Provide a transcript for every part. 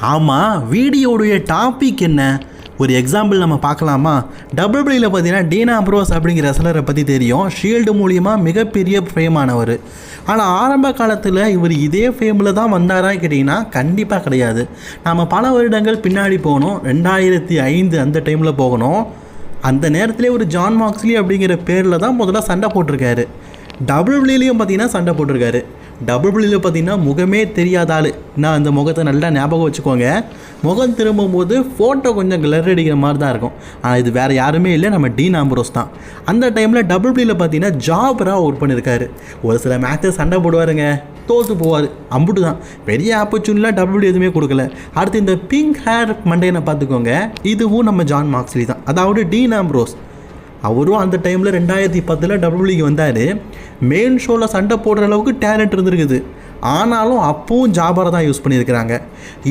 ஆமாம், வீடியோடைய டாபிக் என்ன? ஒரு எக்ஸாம்பிள் நம்ம பார்க்கலாமா? டபிள்யூடபிள்யூல பார்த்தீங்கன்னா டீன் ஆம்ப்ரோஸ் அப்படிங்கிற ரெஸ்லரை பற்றி தெரியும். ஷீல்டு மூலியமாக மிகப்பெரிய ஃபேமானவர். ஆனால் ஆரம்ப காலத்தில் இவர் இதே ஃபேமில் தான் வந்தாரா கேட்டிங்கன்னா கண்டிப்பாக கிடையாது. நம்ம பல வருடங்கள் பின்னாடி போகணும். 2005 அந்த டைமில் போகணும். அந்த நேரத்திலே ஒரு ஜான் மாக்ஸ்லி அப்படிங்கிற பேரில் தான் முதல்ல சண்டை போட்டிருக்காரு. டபிள்யூடபிள்யூலையும் பார்த்தீங்கன்னா சண்டை போட்டிருக்காரு. டபிள்யூடபிள்யூவில் பார்த்தீங்கன்னா முகமே தெரியாத ஆள். நான் அந்த முகத்தை நல்லா ஞாபகம் வச்சுக்கோங்க. முகம் திரும்பும்போது ஃபோட்டோ கொஞ்சம் கிளர் அடிக்கிற மாதிரி தான் இருக்கும். ஆனால் இது வேறு யாருமே இல்லை, நம்ம டீன் ஆம்ப்ரோஸ் தான். அந்த டைமில் டபிள்யூடபிள்யூவில் பார்த்தீங்கன்னா ஜாபராக ஒர்க் பண்ணியிருக்காரு. ஒரு சில மேட்சஸ் சண்டை போடுவாருங்க, தோற்று போவார். அம்புட்டு தான். பெரிய ஆப்பர்ச்சுனிட்டிலாம் டபிள்யூடபிள்யூ எதுவுமே கொடுக்கல. அடுத்து இந்த பிங்க் ஹேர் மண்டையனை பார்த்துக்கோங்க. இதுவும் நம்ம ஜான் மாக்ஸ்லி தான், அதாவது டீன் ஆம்ப்ரோஸ். அவரும் அந்த டைமில் 2010 டபிள்யூடபிள்யூக்கு வந்தார். மெயின் ஷோவில் சண்டை போடுற அளவுக்கு டேலண்ட் இருந்திருக்குது. ஆனாலும் அப்பவும் ஜாபரை தான் யூஸ் பண்ணியிருக்கிறாங்க.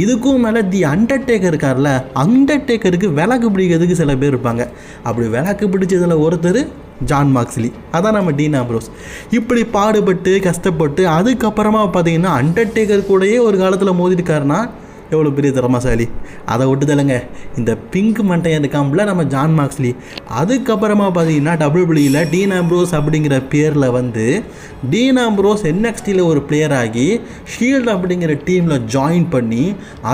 இதுக்கும் மேலே தி அண்டர்டேக்கர் இருக்கார்ல, அண்டர்டேக்கருக்கு விளக்கு பிடிக்கிறதுக்கு சில பேர் இருப்பாங்க. அப்படி விளக்கு பிடிச்சதில் ஒருத்தர் ஜான் மாக்ஸ்லி. அதான் நம்ம டீன் ஆம்ப்ரோஸ். இப்படி பாடுபட்டு கஷ்டப்பட்டு அதுக்கப்புறமா பார்த்தீங்கன்னா அண்டர்டேக்கர் கூடயே ஒரு காலத்தில் மோதிருக்காருன்னா எவ்வளோ பெரிய திறமைசாலி. அதை விட்டுதலைங்க. இந்த பிங்க் மண்டையன் இருக்காம்ல நம்ம ஜான் மாக்ஸ்லி. அதுக்கப்புறமா பார்த்தீங்கன்னா டபிள்யூடபிள்யூல டீன் ஆம்ப்ரோஸ் அப்படிங்கிற பேரில் வந்து டீன் ஆம்ப்ரோஸ் NXTயில் ஒரு பிளேயர் ஆகி ஷீல்டு அப்படிங்கிற டீமில் ஜாயின் பண்ணி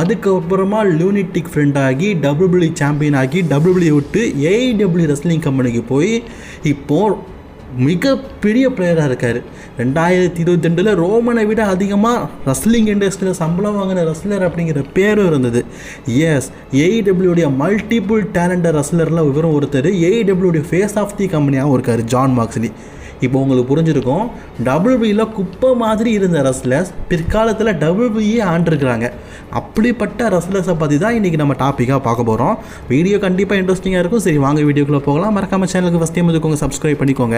அதுக்கப்புறமா லூனிட்டிக் ஃப்ரெண்ட் ஆகி டபிள்யூடபிள்யூ சாம்பியன் ஆகி டபிள்யூடபிள்யூ விட்டு AEW ரெஸ்லிங் கம்பெனிக்கு போய் இப்போது மிகப்பெரிய பிளேயராக இருக்கார். 2022 ரோமனை விட அதிகமாக ரெஸ்லிங் இண்டஸ்ட்ரியில் சம்பளம் வாங்கின ரெஸ்லர் அப்படிங்கிற பேரும் இருந்தது. எஸ், AEWடைய மல்டிபிள் டேலண்டட் ரெஸ்லரில் இவரும் ஒருத்தர். AEWடைய ஃபேஸ் ஆஃப் தி கம்பெனியாகவும் இருக்கார் ஜான் மாக்ஸ்லி. இப்போ உங்களுக்கு புரிஞ்சிருக்கும், டபிள்யூபியில் குப்பை மாதிரி இருந்த ரெஸ்லர்ஸ் பிற்காலத்தில் டபிள்யூபியே ஆண்டிருக்கிறாங்க. அப்படிப்பட்ட ரெஸ்லர்ஸை பற்றி தான் இன்றைக்கி நம்ம டாப்பிக்காக பார்க்க போகிறோம். வீடியோ கண்டிப்பாக இன்ட்ரெஸ்டிங்காக இருக்கும். சரி, வாங்க வீடியோக்குள்ளே போகலாம். மறக்காம சேனலுக்கு ஃபஸ்ட் டைம் வந்துக்கோங்க, சப்ஸ்கிரைப் பண்ணிக்கோங்க.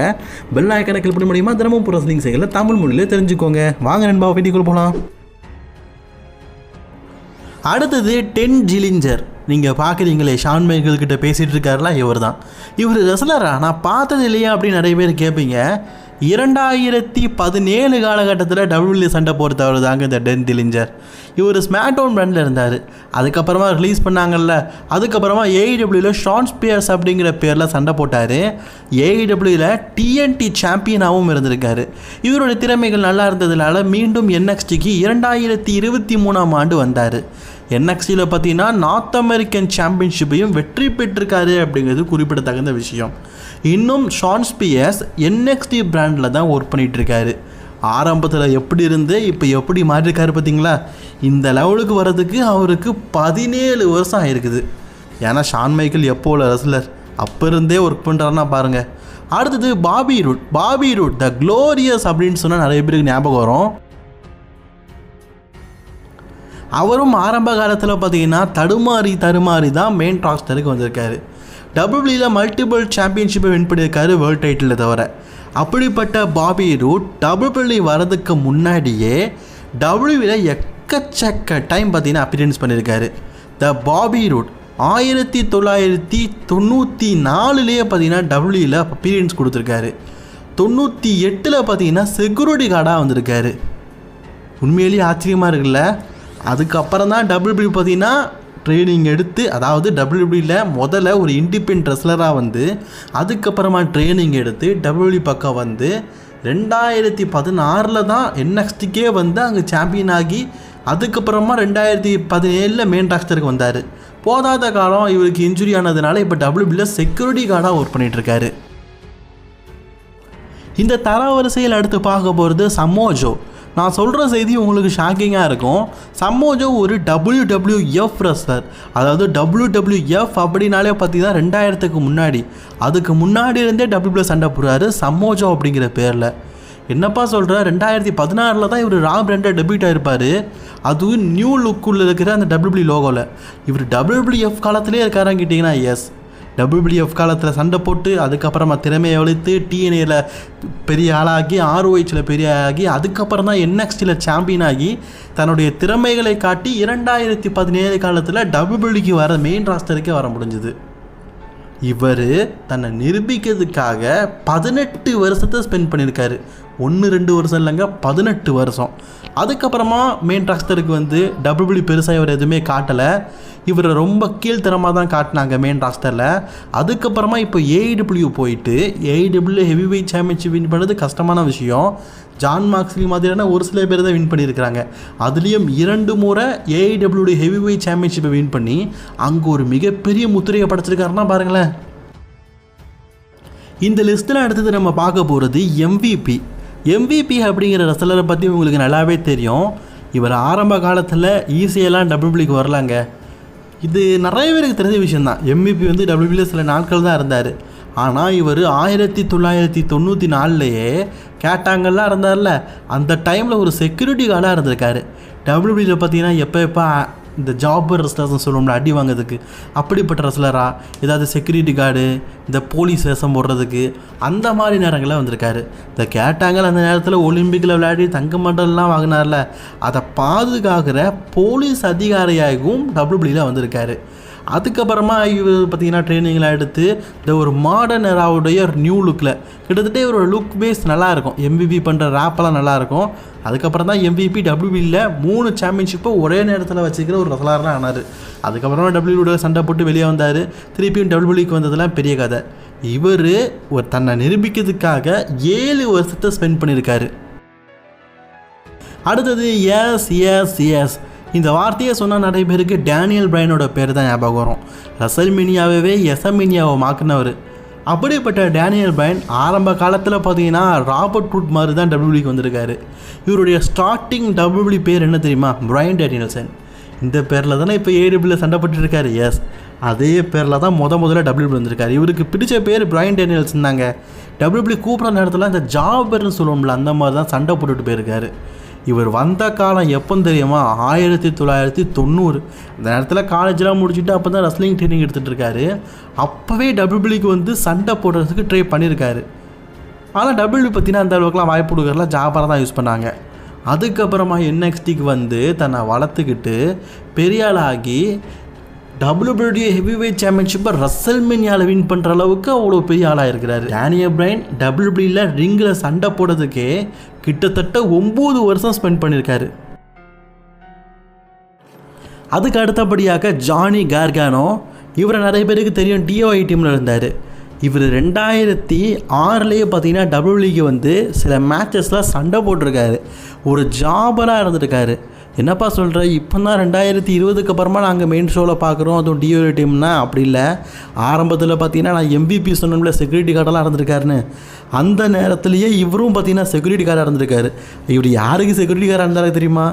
பெல் ஐக்கனை கிளிக் பண்ண முடியுமா? தினமும் ரெஸ்லிங் செய்யல தமிழ் மொழியில் தெரிஞ்சுக்கோங்க. வாங்க நண்பா, வீடியோக்குள்ளே போகலாம். அடுத்தது டென் ஜில்லிஞ்சர். நீங்கள் பார்க்குறீங்களே, ஷான் மைக்கேல் கிட்ட பேசிகிட்டு இருக்காருல, இவர் தான். இவர் ரெஸ்லரா? நான் பார்த்தது இல்லையா அப்படின்னு நிறைய பேர் கேட்பீங்க. 2017 காலகட்டத்தில் டபிள்யூடபிள்யூ சண்டை போகிறவர் தாங்க இந்த டென் ஜில்லிஞ்சர். இவர் ஸ்மாக் டவுன் பிராண்டில் இருந்தார். அதுக்கப்புறமா ரிலீஸ் பண்ணாங்கல்ல, அதுக்கப்புறமா AEWல ஷான் ஸ்பியர்ஸ் அப்படிங்கிற பேரில் சண்டை போட்டார். AEWல TNT சாம்பியனாகவும் இருந்திருக்காரு. இவருடைய திறமைகள் நல்லா இருந்ததுனால மீண்டும் NXTக்கு 2023ஆம் ஆண்டு வந்தார். NXTயில் பார்த்தீங்கன்னா நார்த் அமெரிக்கன் சாம்பியன்ஷிப்பையும் வெற்றி பெற்றிருக்காரு அப்படிங்கிறது குறிப்பிடத்தகுந்த விஷயம். இன்னும் ஷான் ஸ்பியர்ஸ் NXT பிராண்டில் தான் ஒர்க் பண்ணிகிட்ருக்காரு. ஆரம்பத்தில் எப்படி இருந்து இப்போ எப்படி மாறியிருக்காரு பார்த்தீங்களா? இந்த லெவலுக்கு வர்றதுக்கு அவருக்கு 17 வருஷம் ஆகிருக்குது. ஏன்னா ஷான் மைக்கேல் எப்போ உள்ள ரெஸ்லர், அப்போ இருந்தே ஒர்க் பண்ணுறாருன்னா பாருங்கள். அடுத்தது பாபி ரூட் த க்ளோரியஸ் அப்படின்னு சொன்னால் நிறைய பேருக்கு ஞாபகம் வரும். அவரும் ஆரம்ப காலத்தில் பார்த்தீங்கன்னா தடுமாறி தான் மெயின் ராஸ்டருக்கு வந்திருக்காரு. டபிள்யூடபிள்யூல மல்டிபிள் சாம்பியன்ஷிப்பை வின் பண்ணியிருக்காரு, வேர்ல்டு டைட்டிலை தவிர. அப்படிப்பட்ட பாபி ரூட் டபிள்யூடபிள்யூ வரதுக்கு முன்னாடியே டபிள்யூல எக்கச்சக்க டைம் பார்த்தீங்கன்னா அப்பியரன்ஸ் பண்ணியிருக்காரு. த பாபி ரூட் 1994 பார்த்தீங்கன்னா டபிள்யூல அப்பியரன்ஸ் கொடுத்துருக்காரு. 98 பார்த்தீங்கன்னா செக்யூரிட்டி கார்டாக வந்திருக்காரு. உண்மையிலேயே ஆச்சரியமாக இருக்குல்ல. அதுக்கப்புறம் தான் டபிள்யூடபிள்யூ பார்த்தீங்கன்னா ட்ரைனிங் எடுத்து, அதாவது டபிள்யூடபிள்யூல முதல்ல ஒரு இண்டிபெண்ட் ரெஸ்லராக வந்து அதுக்கப்புறமா ட்ரைனிங் எடுத்து டபிள்யூடபிள்யூ பக்கம் வந்து 2016 தான் NXTக்கே வந்து அங்கே சாம்பியன் ஆகி அதுக்கப்புறமா 2017 மெயின் ராஸ்டருக்கு வந்தார். போதாத காலம் இவருக்கு இன்ஜுரி ஆனதுனால இப்போ டபிள்யூடபிள்யூல செக்யூரிட்டி கார்டாக ஒர்க் பண்ணிகிட்ருக்காரு. இந்த தரவரிசையில் அடுத்து பார்க்க போகிறது சமோஜோ. நான் சொல்கிற செய்தி உங்களுக்கு ஷாக்கிங்காக இருக்கும். சமோஜோ ஒரு WWF ரெஸ்லர். அதாவது WWF அப்படின்னாலே பார்த்தீங்கன்னா 2000க்கு முன்னாடி, அதுக்கு முன்னாடி இருந்தே டபிள்யூல சண்டை போடுறாரு சமோஜோ அப்படிங்கிற பேரில். என்னப்பா சொல்கிற? 2016 தான் இவர் ரா பிராண்டில் டெபியூட் ஆகிருப்பார். அதுவும் நியூ லுக்குள்ள இருக்கிற அந்த WW லோகோவில். இவர் WWF காலத்திலே இருக்காரான்னு கேட்டிங்கன்னா எஸ். WWF காலத்தில் சண்டை போட்டு அதுக்கப்புறமா திறமையை வளர்த்து TNAல பெரிய ஆளாகி ROHல பெரிய ஆகி அதுக்கப்புறம் தான் NXTயில் சாம்பியன் ஆகி தன்னுடைய திறமைகளை காட்டி 2017 காலத்தில் WWEக்கு வர மெயின் ராஸ்டருக்கே வர முடிஞ்சுது. இவர் தன்னை நிரூபிக்கிறதுக்காக 18 வருஷத்தை ஸ்பெண்ட் பண்ணியிருக்காரு. 1-2 வருஷம் இல்லைங்க, 18 வருஷம். அதுக்கப்புறமா மெயின் ராஸ்டருக்கு வந்து WWE பெருசாக இவர் எதுவுமே காட்டலை. இவர் ரொம்ப கீழ்த்தரமாக தான் காட்டினாங்க மெயின் ராஸ்டரில். அதுக்கப்புறமா இப்போ AEW போயிட்டு AEW heavy weight championship win பண்ணுறது கஷ்டமான விஷயம். ஜான் மாக்ஸ்லி மாதிரியான ஒரு சில பேர் தான் வின் பண்ணியிருக்கிறாங்க. அதுலேயும் 2 முறை AEW ஹெவி வெயிட் சாம்பியன்ஷிப்பை வின் பண்ணி அங்கே ஒரு மிகப்பெரிய முத்திரையை படைச்சிருக்காருன்னா பாருங்களேன். இந்த லிஸ்ட்டில் அடுத்தது நம்ம பார்க்க போகிறது MVP அப்படிங்கிற ரெஸ்லரை பற்றி உங்களுக்கு நல்லாவே தெரியும். இவர் ஆரம்ப காலத்தில் ஈஸியெல்லாம் WWEக்கு வரலாங்க. இது நிறைய பேருக்கு தெரிஞ்ச விஷயந்தான். MVP வந்து WWEல சில நாட்கள் தான் இருந்தார். ஆனால் இவர் 1994லேயே கேட்டாங்கல்லாம் இருந்தார்ல, அந்த டைமில் ஒரு செக்யூரிட்டி கார்டாக இருந்திருக்காரு. WWEல பார்த்தீங்கன்னா எப்போ இந்த ஜாபர் ரெஸ்லர்ஸ்னு சொல்லுவோம்ல, அடி வாங்கிறதுக்கு, அப்படிப்பட்ட ரெஸ்லராக ஏதாவது செக்யூரிட்டி கார்டு, இந்த போலீஸ் வேஷம் போடுறதுக்கு அந்த மாதிரி நேரங்களில் வந்திருக்காரு. இந்த கேட்டாங்கல் அந்த நேரத்தில் ஒலிம்பிக்கில் விளையாடி தங்க மண்டலம்லாம் வாங்கினார்ல, அதை பாதுகாக்கிற போலீஸ் அதிகாரியாகவும் WWEல வந்திருக்காரு. அதுக்கப்புறமா இவர் பார்த்திங்கன்னா ட்ரைனிங்லாம் எடுத்து இந்த ஒரு மாடர்ன் எராவுடைய நியூ லுக்கில் கிட்டத்தட்ட இவரோட லுக் பேஸ் நல்லாயிருக்கும். MVP பண்ணுற ரேப்பெல்லாம் நல்லாயிருக்கும். அதுக்கப்புறம் தான் MVP WWEல 3 சாம்பியன்ஷிப்பை ஒரே நேரத்தில் வச்சுக்கிற ஒரு ரெஸ்லராக ஆனார். அதுக்கப்புறமா WWEயோட சண்டை போட்டு வெளியே வந்தார். திருப்பியும் WWEக்கு வந்ததெல்லாம் பெரிய கதை. இவர் ஒரு தன்னை நிரூபிக்கிறதுக்காக 7 வருஷத்தை ஸ்பெண்ட் பண்ணியிருக்காரு. அடுத்தது எஸ் இந்த வார்த்தையை சொன்னால் நிறைய பேருக்கு டேனியல் பிரையனோட பேர் தான் ஞாபகம் வரும். ரெசல்மேனியாவே எசமேனியாவை மாற்றினவர். அப்படிப்பட்ட டேனியல் பிரையன் ஆரம்ப காலத்தில் பார்த்தீங்கன்னா ராபர்ட் ரூட் மாதிரி தான் WWEக்கு வந்திருக்காரு. இவருடைய ஸ்டார்டிங் WWE பேர் என்ன தெரியுமா? பிரையன் டேனியல்சன். இந்த பேரில் தானே இப்போ AEWல சண்டை போட்டுருக்காரு. எஸ், அதே பேரில் தான் முதல்ல WWE வந்திருக்காரு. இவருக்கு பிடிச்ச பேர் பிரையன் டேனியல்சன் தாங்க. WWE கூப்பிட்ற நேரத்தில் இந்த ஜாபர்னு சொல்லுவோம்ல, அந்த மாதிரி தான் சண்டை போட்டுட்டு போயிருக்காரு. இவர் வந்த காலம் எப்போ தெரியுமா? 1990. அந்த நேரத்தில் காலேஜெலாம் முடிச்சுட்டு அப்போ தான் ரெஸ்லிங் ட்ரைனிங் எடுத்துகிட்டு இருக்காரு. அப்போவே WWEக்கு வந்து சண்டை போடுறதுக்கு ட்ரை பண்ணியிருக்காரு. ஆனால் WWE பற்றினா அந்த அளவுக்குலாம் வாய்ப்பு கொடுக்கறதுல ஜாபராக தான் யூஸ் பண்ணாங்க. அதுக்கப்புறமா NXTக்கு வந்து தன்னை வளர்த்துக்கிட்டு பெரிய ஆளாகி WWE ஹெவி வெயிட் சாம்பியன்ஷிப்பை ரெசல்மேனியாவில் வின் பண்ணுற அளவுக்கு அவ்வளோ பெரிய ஆளாக இருக்கிறாரு. டேனியல் பிரையன் WWEல ரிங்கில் சண்டை போடுறதுக்கே கிட்டத்தட்ட 9 வருஷம் ஸ்பெண்ட் பண்ணியிருக்காரு. அதுக்கு அடுத்தபடியாக ஜானி கார்கானோ. இவரை நிறைய பேருக்கு தெரியும், DOI டீமில் இருந்தார். இவர் 2006லேயே பார்த்தீங்கன்னா WWEக்கு வந்து சில மேட்சஸில் சண்டை போட்டிருக்காரு. ஒரு ஜாபராக இருந்திருக்காரு. என்னப்பா சொல்கிற, இப்போ தான் 2020க்கு அப்புறமா நாங்கள் மெயின் ஷோவில் பார்க்குறோம், அதுவும் DOI டீம்னா? அப்படி இல்லை. ஆரம்பத்தில் பார்த்தீங்கன்னா நான் MVP சொன்னோம்ல, செக்யூரிட்டி கார்டெல்லாம் இருந்திருக்காருன்னு. அந்த நேரத்துலேயே இவரும் பார்த்தீங்கன்னா செக்யூரிட்டி கார்டாக இருந்திருக்காரு. இவர் யாருக்கு செக்யூரிட்டி கார்டாக இருந்தாலும் தெரியுமா?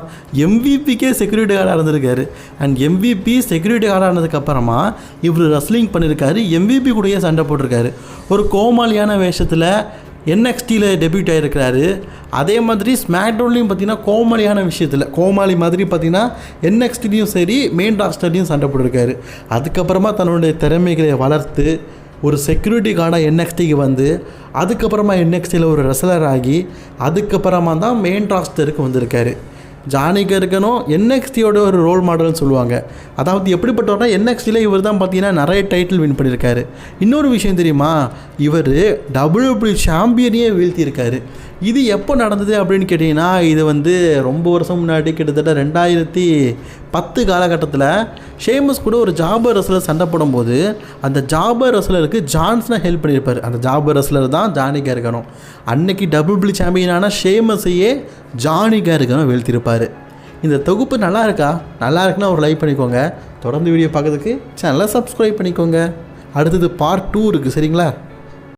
MVPக்கே செக்யூரிட்டி கார்டாக இருந்திருக்காரு. அண்ட் MVP செக்யூரிட்டி கார்டாக இருந்ததுக்கப்புறமா இவர் ரெஸ்லிங் பண்ணியிருக்காரு. MVP கூடயே சண்டை போட்டிருக்காரு. ஒரு கோமாளியான வேஷத்தில் NXTல டெபியூட் ஆகிருக்கிறாரு. அதே மாதிரி ஸ்மாக்டவுன்லேயும் பார்த்தீங்கன்னா கோமாளியான விஷயத்தில் கோமாளி மாதிரி பார்த்தீங்கன்னா NXTலையும் சரி மெயின் ராஸ்டர்லையும் சண்டை போட்டிருக்காரு. அதுக்கப்புறமா தன்னுடைய திறமைகளை வளர்த்து ஒரு செக்யூரிட்டி கார்டாக NXTக்கு வந்து அதுக்கப்புறமா NXTல ஒரு ரெஸ்லர் ஆகி அதுக்கப்புறமா தான் மெயின் ராஸ்டருக்கு வந்திருக்காரு. ஜானி கார்கானோ NXTயோட ஒரு ரோல் மாடல்னு சொல்லுவாங்க. அதாவது எப்படிப்பட்டவர்னா NXTல இவர் தான் பார்த்தீங்கன்னா நிறைய டைட்டில் வின் பண்ணியிருக்காரு. இன்னொரு விஷயம் தெரியுமா? இவர் WWE சாம்பியனையே வீழ்த்தியிருக்காரு. இது எப்போ நடந்தது அப்படின்னு கேட்டிங்கன்னா, இது வந்து ரொம்ப வருஷம் முன்னாடி கிட்டத்தட்ட 2010 காலகட்டத்தில் ஷேமஸ் கூட ஒரு ஜாபர் ரெஸ்லர் சண்டை போடும்போது அந்த ஜாபர் ரெஸ்லருக்கு ஜான்சனை ஹெல்ப் பண்ணியிருப்பார். அந்த ஜாபர் ரெஸ்லர் தான் ஜானி கார்கானோ. அன்னைக்கு WWE சாம்பியனான ஷேமஸையே ஜானி கார்கானோ வீழ்த்தியிருப்பார். இந்த தொகுப்பு நல்லா இருக்குன்னா ஒரு லைக் பண்ணிக்கோங்க. தொடர்ந்து வீடியோ பார்க்கறதுக்கு சேனலை சப்ஸ்கிரைப் பண்ணிக்கோங்க. அடுத்தது பார்ட் 2 இருக்குது, சரிங்களா?